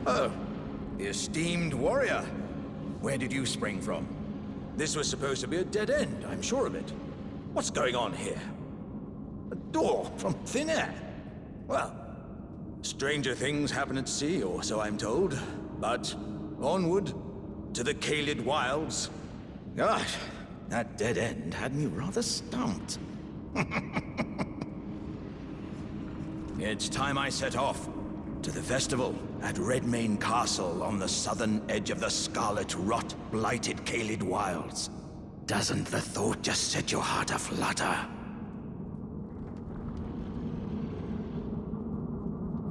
Oh, the esteemed warrior. Where did you spring from? This was supposed to be a dead end, I'm sure of it. What's going on here? A door from thin air? Well, stranger things happen at sea, or so I'm told. But onward to the Kaled Wilds. Gosh, that dead end had me rather stumped. It's time I set off to the festival at Redmane Castle on the southern edge of the scarlet rot-blighted Kaled Wilds. Doesn't the thought just set your heart aflutter?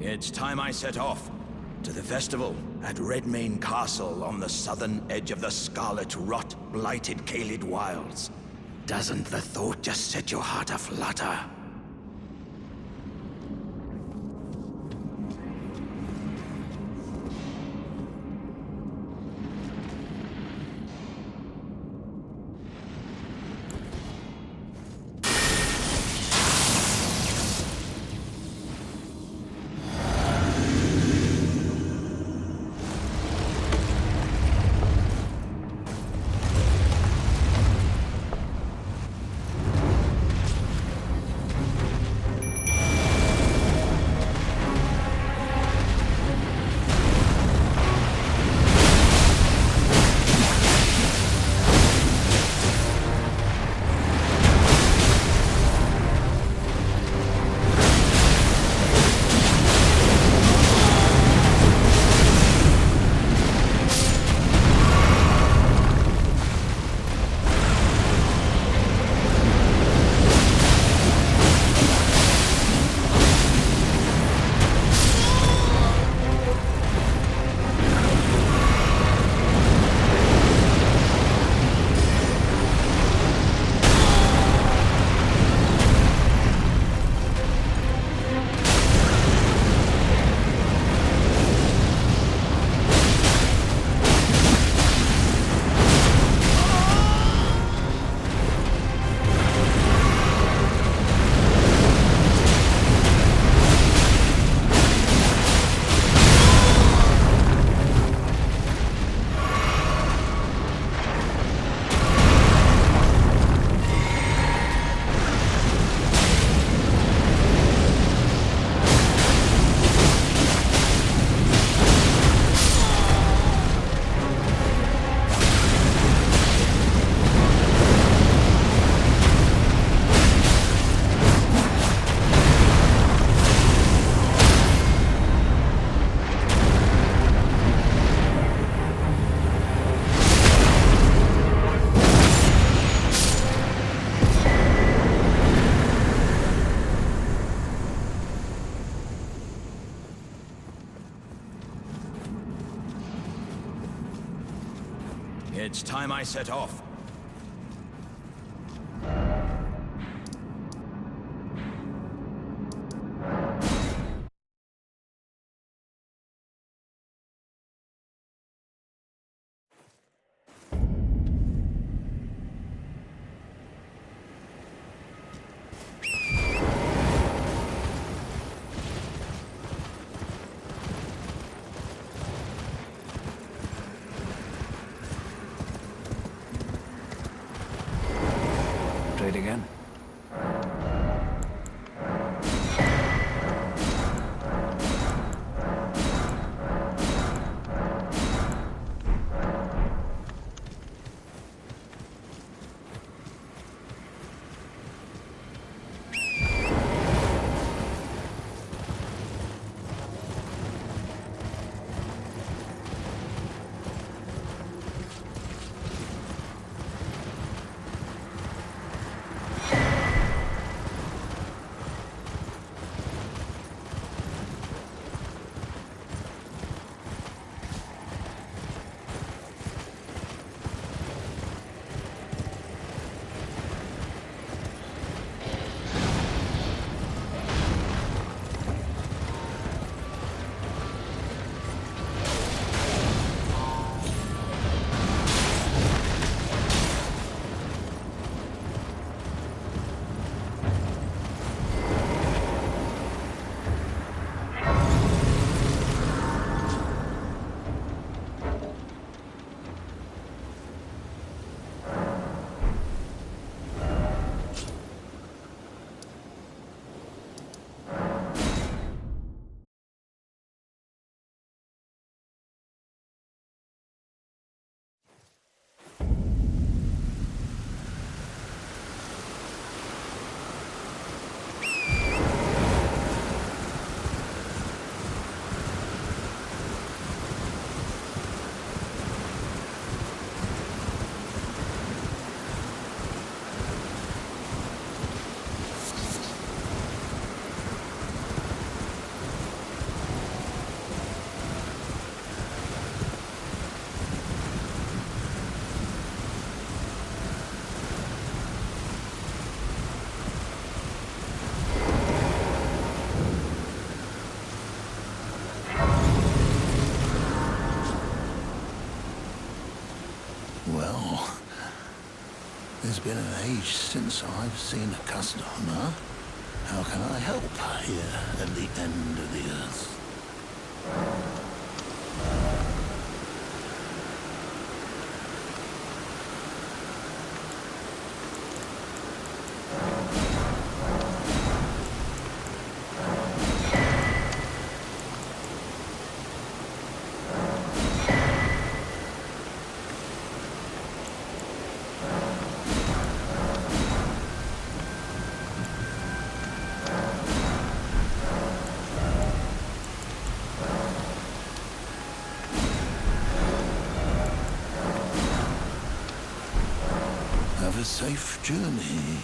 It's time I set off to the festival at Redmane Castle on the southern edge of the scarlet rot-blighted Kaled Wilds. Doesn't the thought just set your heart aflutter? It's time I set off. It's been an age since I've seen a customer. How can I help here at the end of the earth? Have a safe journey.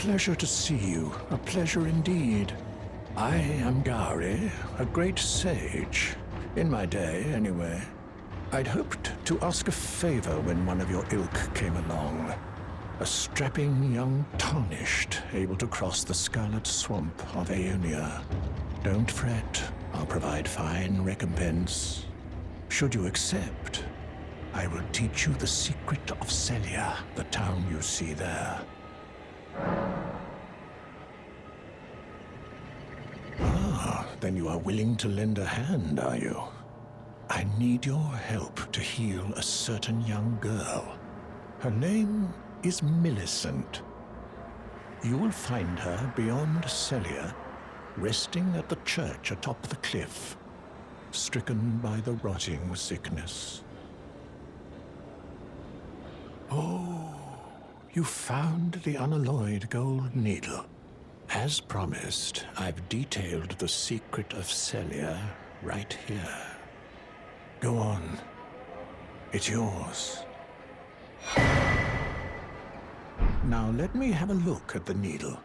pleasure to see you. A pleasure indeed. I am Gari, a great sage. In my day, anyway. I'd hoped to ask a favor when one of your ilk came along. A strapping young tarnished, able to cross the scarlet swamp of Aeonia. Don't fret, I'll provide fine recompense. Should you accept, I will teach you the secret of Celia, the town you see there. Ah, then you are willing to lend a hand, are you? I need your help to heal a certain young girl. Her name is Millicent. You will find her beyond Celia, resting at the church atop the cliff, stricken by the rotting sickness. Oh, you found the unalloyed gold needle. As promised, I've detailed the secret of Celia right here. Go on. It's yours. Now let me have a look at the needle.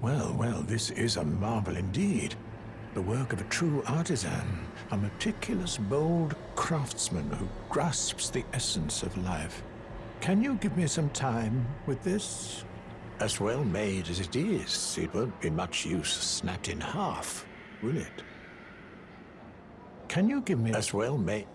Well, this is a marvel indeed. The work of a true artisan, a meticulous, bold craftsman who grasps the essence of life. Can you give me some time with this? As well made as it is, it won't be much use snapped in half, will it? Can you give me as well made?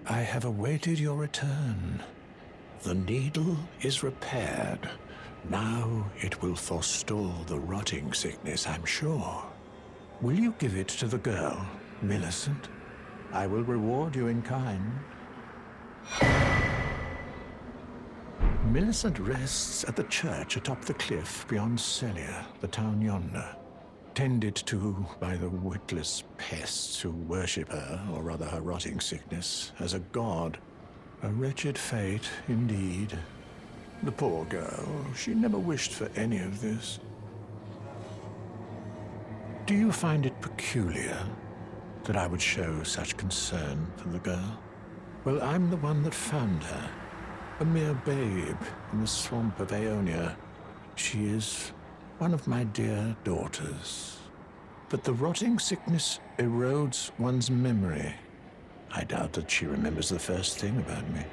I have awaited your return. The needle is repaired. Now it will forestall the rotting sickness, I'm sure. Will you give it to the girl, Millicent? I will reward you in kind. Millicent rests at the church atop the cliff beyond Celia, the town yonder. Tended to by the witless pests who worship her, or rather her rotting sickness, as a god. A wretched fate, indeed. The poor girl, she never wished for any of this. Do you find it peculiar that I would show such concern for the girl? Well, I'm the one that found her. A mere babe in the swamp of Aeonia. She is one of my dear daughters. But the rotting sickness erodes one's memory. I doubt that she remembers the first thing about me.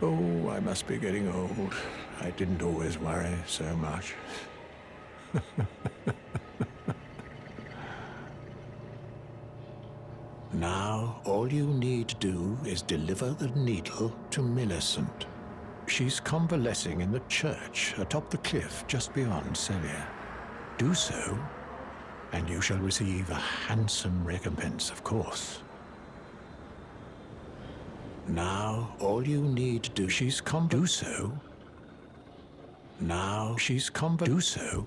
Oh, I must be getting old. I didn't always worry so much. Now, all you need to do is deliver the needle to Millicent. She's convalescing in the church atop the cliff just beyond Celia. Do so, and you shall receive a handsome recompense, of course. Now, all you need to do, do so. Now, do so.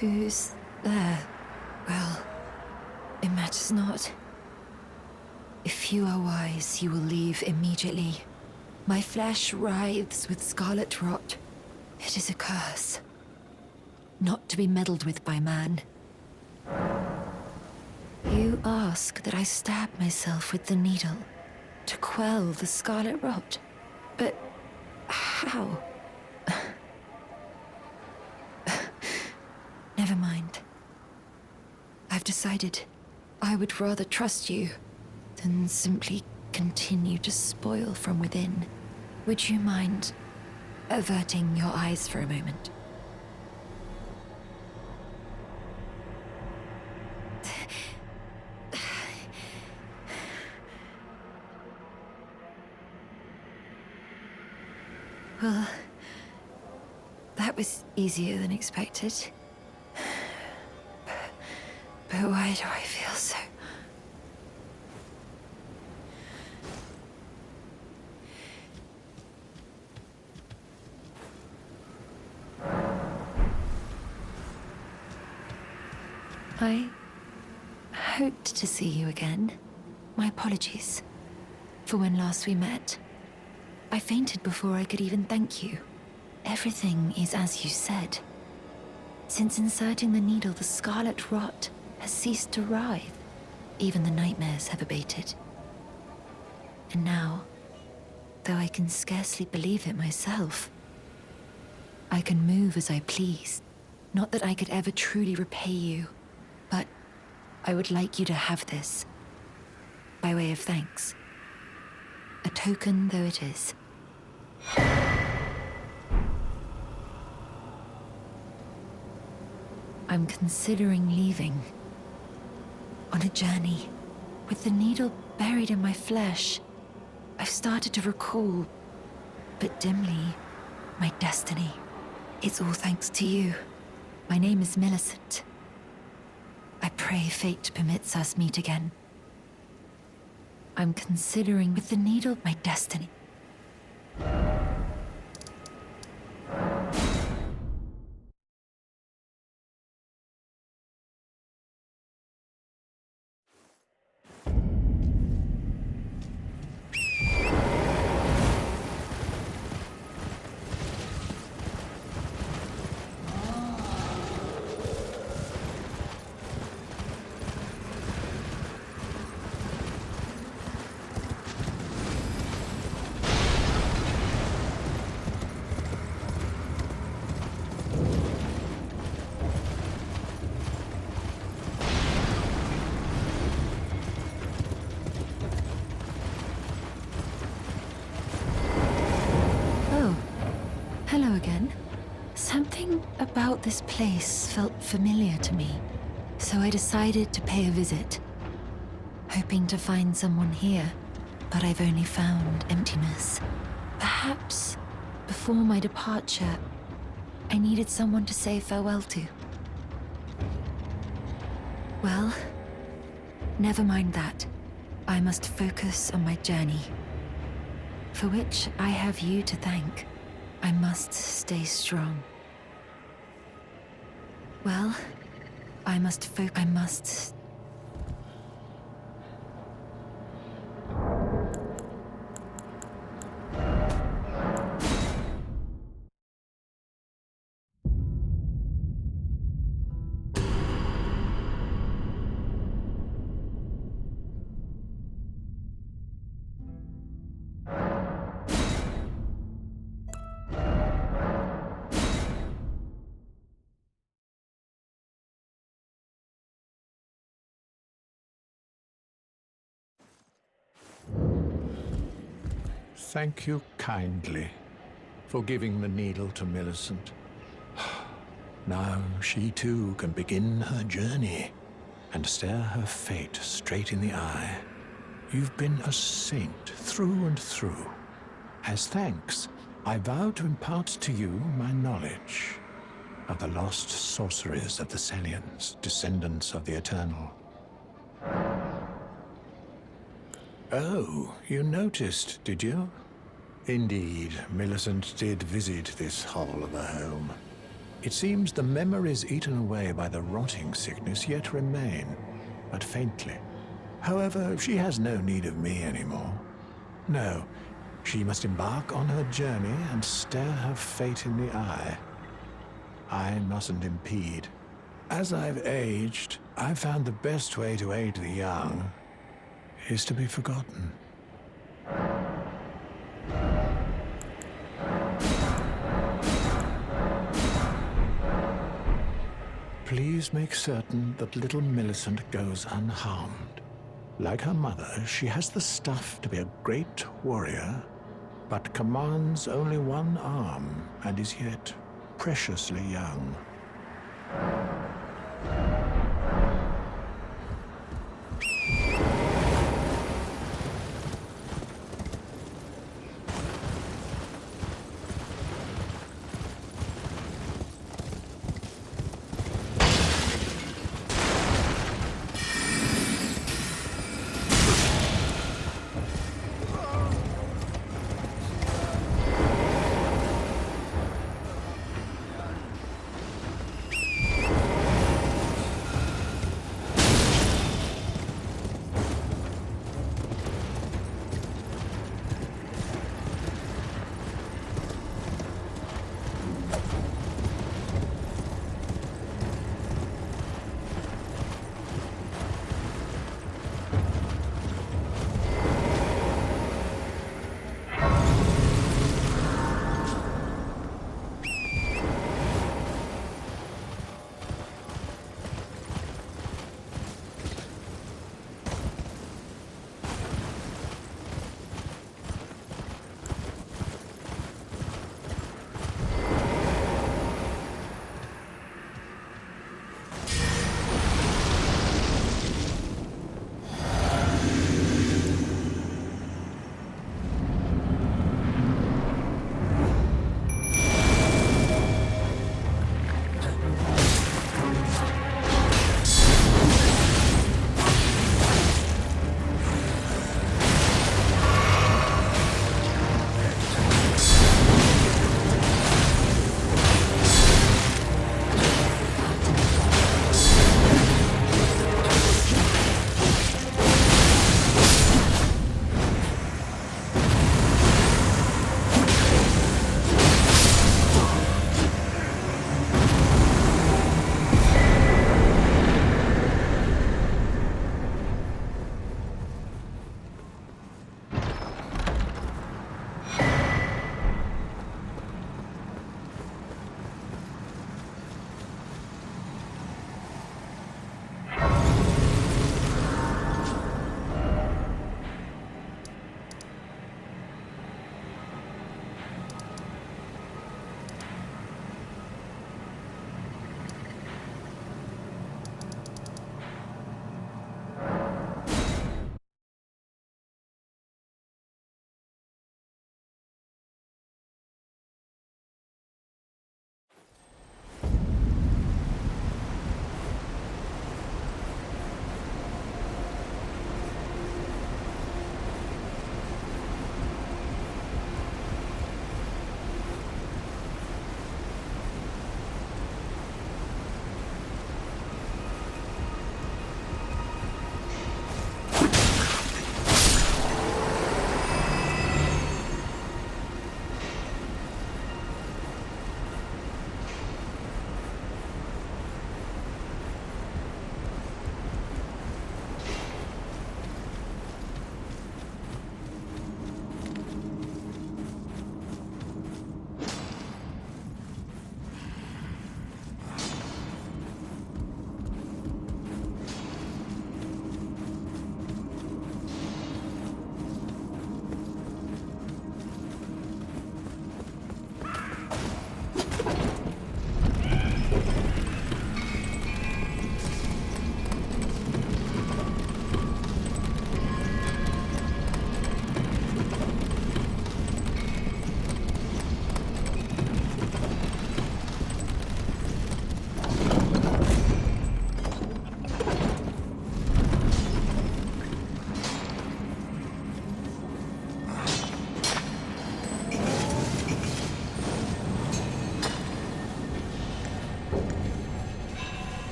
Who's there? Well, it matters not. If you are wise, you will leave immediately. My flesh writhes with scarlet rot. It is a curse, not to be meddled with by man. You ask that I stab myself with the needle to quell the scarlet rot. But how? Never mind. I've decided I would rather trust you than simply continue to spoil from within. Would you mind averting your eyes for a moment? Well, that was easier than expected. But why do I feel so... I hoped to see you again. My apologies for when last we met. I fainted before I could even thank you. Everything is as you said. Since inserting the needle, the scarlet rot has ceased to writhe. Even the nightmares have abated. And now, though I can scarcely believe it myself, I can move as I please. Not that I could ever truly repay you, but I would like you to have this, by way of thanks. A token though it is. I'm considering leaving. On a journey. With the needle buried in my flesh, I've started to recall, but dimly, my destiny. It's all thanks to you. My name is Millicent. I pray fate permits us meet again. I'm considering with the needle my destiny. Hello again. Something about this place felt familiar to me, so I decided to pay a visit. Hoping to find someone here, but I've only found emptiness. Perhaps, before my departure, I needed someone to say farewell to. Well, never mind that. I must focus on my journey, for which I have you to thank. I must stay strong. Well, I must. Thank you kindly for giving the needle to Millicent. Now she too can begin her journey and stare her fate straight in the eye. You've been a saint through and through. As thanks, I vow to impart to you my knowledge of the lost sorceries of the Celians, descendants of the Eternal. Oh, you noticed, did you? Indeed, Millicent did visit this hall of a home. It seems the memories eaten away by the rotting sickness yet remain, but faintly. However, she has no need of me anymore. No, she must embark on her journey and stare her fate in the eye. I mustn't impede. As I've aged, I've found the best way to aid the young is to be forgotten. Please make certain that little Millicent goes unharmed. Like her mother, she has the stuff to be a great warrior, but commands only one arm and is yet preciously young.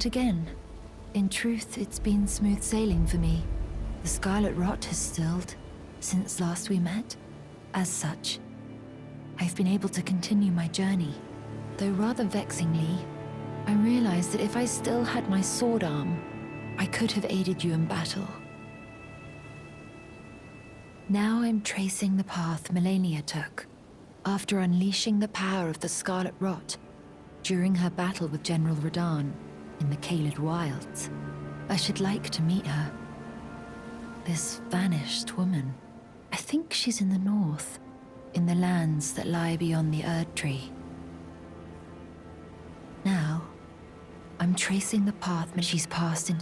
meet again. In truth, it's been smooth sailing for me. The scarlet rot has stilled since last we met. As such, I've been able to continue my journey. Though rather vexingly, I realized that if I still had my sword arm, I could have aided you in battle. Now I'm tracing the path Melania took, after unleashing the power of the Scarlet Rot during her battle with General Radahn in the Caelid Wilds. I should like to meet her. This vanished woman. I think she's in the north, in the lands that lie beyond the Erd Tree. Now, I'm tracing the path that she's passed in.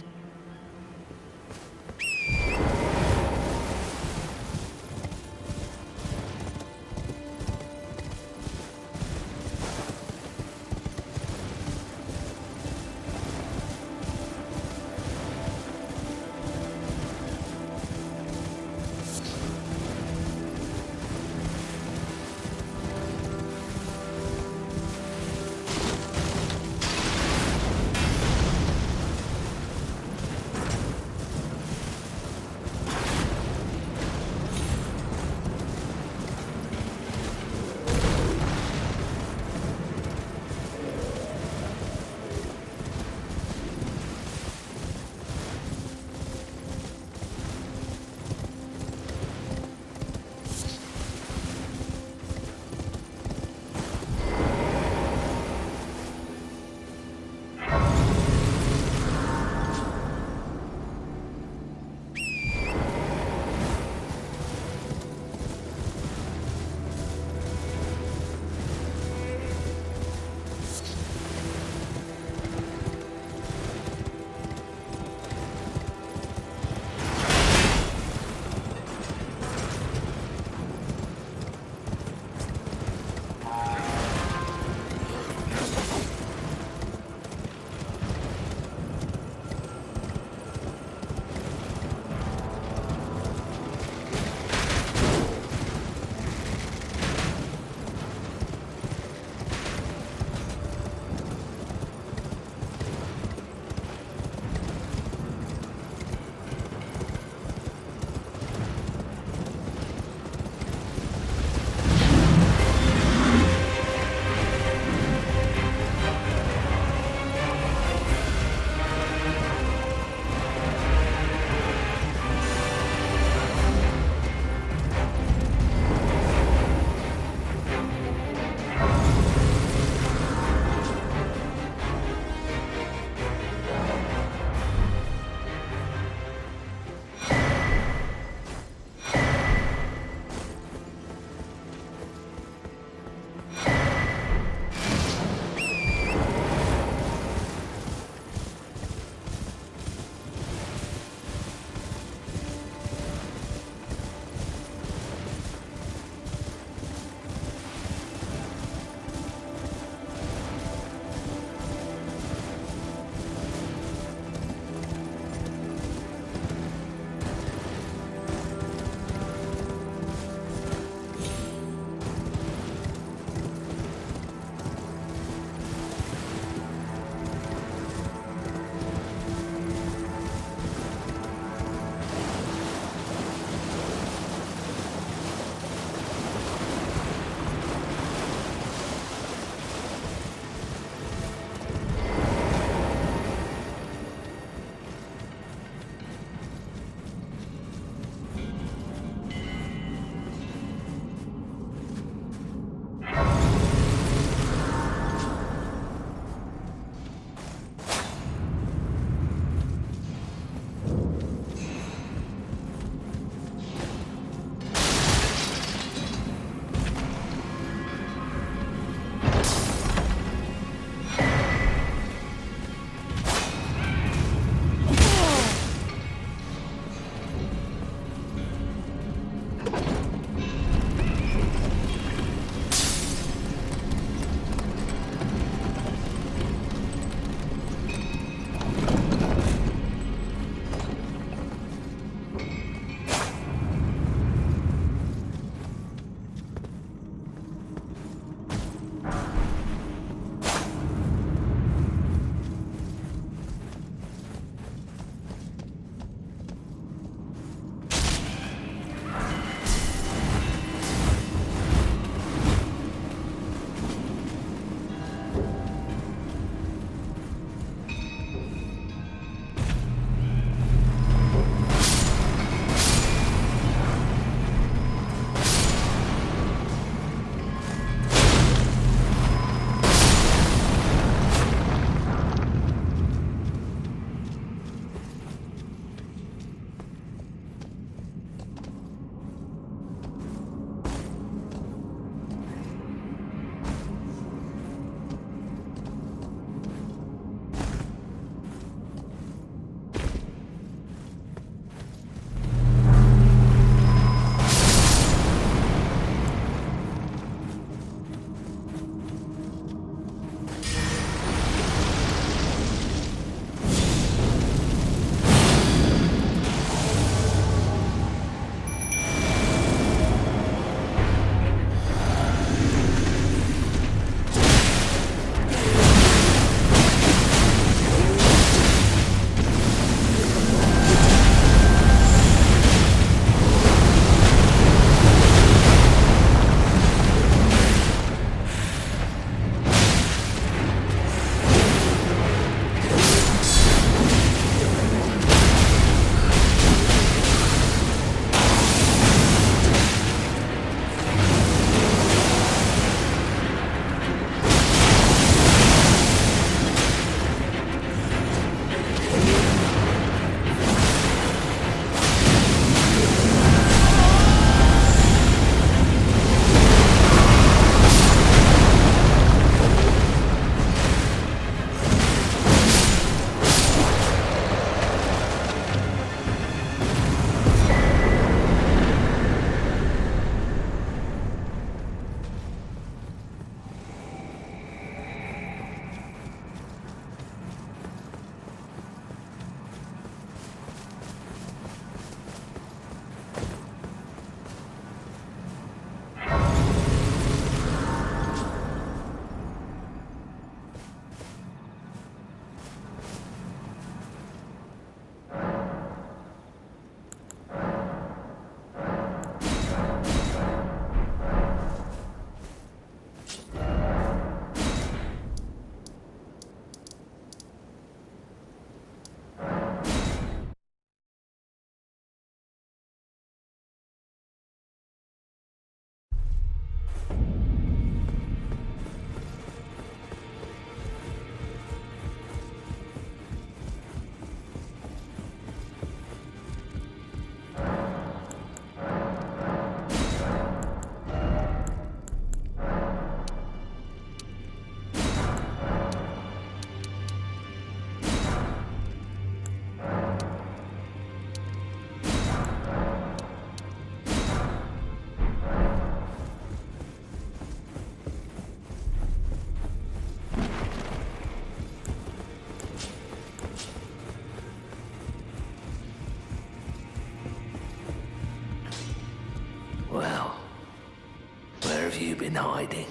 you been hiding?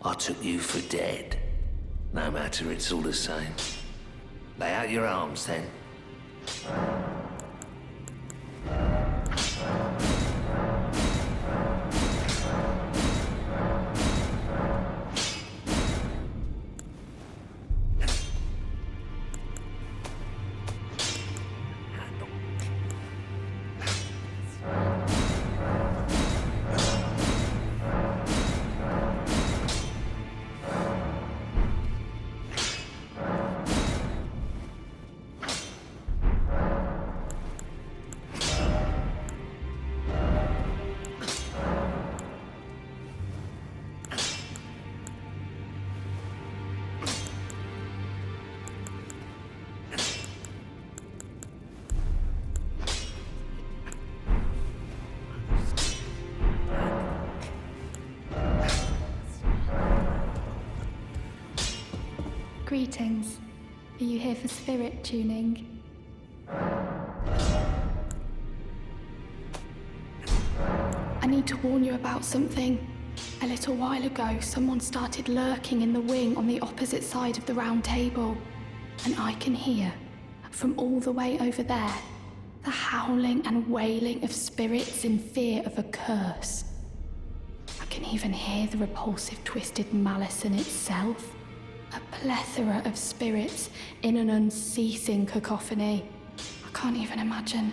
I took you for dead. No matter, it's all the same. Lay out your arms, then. Greetings. Are you here for spirit tuning? I need to warn you about something. A little while ago, someone started lurking in the wing on the opposite side of the round table. And I can hear, from all the way over there, the howling and wailing of spirits in fear of a curse. I can even hear the repulsive, twisted malice in itself. A plethora of spirits in an unceasing cacophony. I can't even imagine.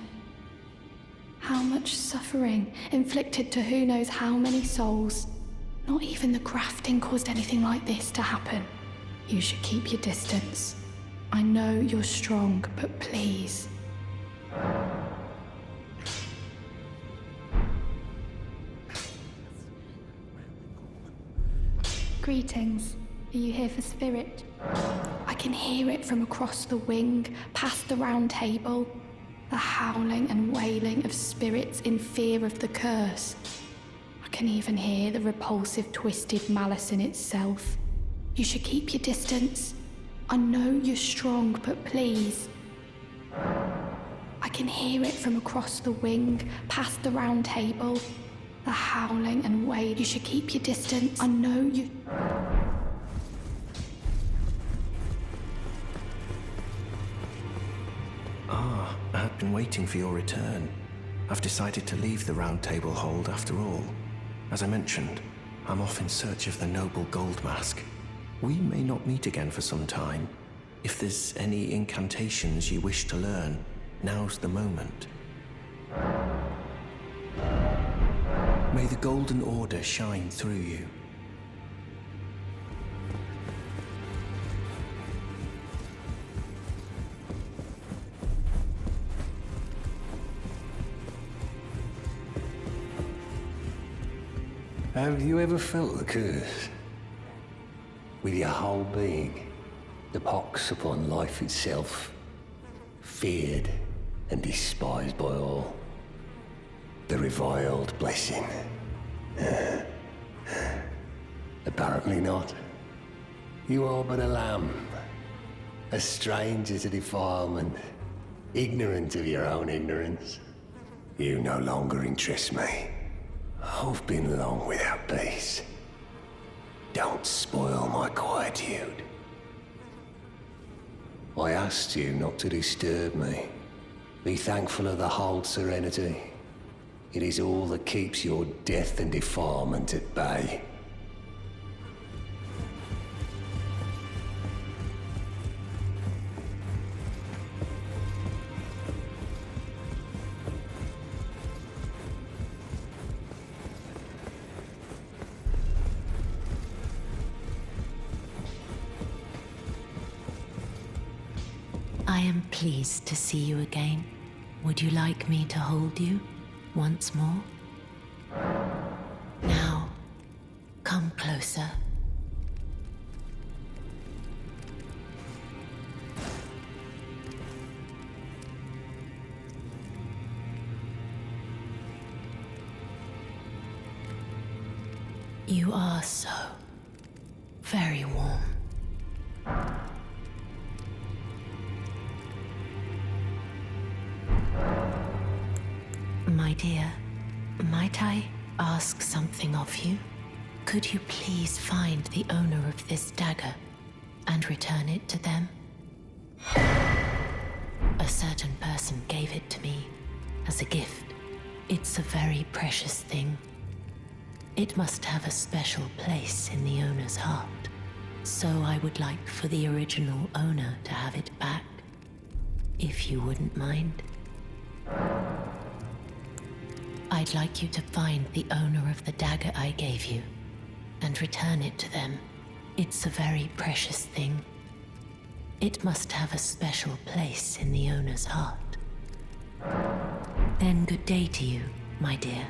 How much suffering inflicted to who knows how many souls. Not even the grafting caused anything like this to happen. You should keep your distance. I know you're strong, but please. Greetings. Are you here for spirit? I can hear it from across the wing, past the round table. The howling and wailing of spirits in fear of the curse. I can even hear the repulsive, twisted malice in itself. You should keep your distance. I know you're strong, but please. I can hear it from across the wing, past the round table. The howling and wailing. You should keep your distance. I know you... I've been waiting for your return. I've decided to leave the Round Table hold after all. As I mentioned, I'm off in search of the noble gold mask. We may not meet again for some time. If there's any incantations you wish to learn, now's the moment. May the Golden Order shine through you. Have you ever felt the curse? With your whole being, the pox upon life itself, feared and despised by all. The reviled blessing. Apparently not. You are but a lamb, a stranger to defilement, ignorant of your own ignorance. You no longer interest me. I've been long without peace. Don't spoil my quietude. I asked you not to disturb me. Be thankful of the hold serenity. It is all that keeps your death and defilement at bay. I am pleased to see you again. Would you like me to hold you once more? Now, come closer. You are so very warm. My dear, might I ask something of you? Could you please find the owner of this dagger and return it to them? A certain person gave it to me as a gift. It's a very precious thing. It must have a special place in the owner's heart. So I would like for the original owner to have it back, if you wouldn't mind. I'd like you to find the owner of the dagger I gave you and return it to them. It's a very precious thing. It must have a special place in the owner's heart. Then good day to you, my dear.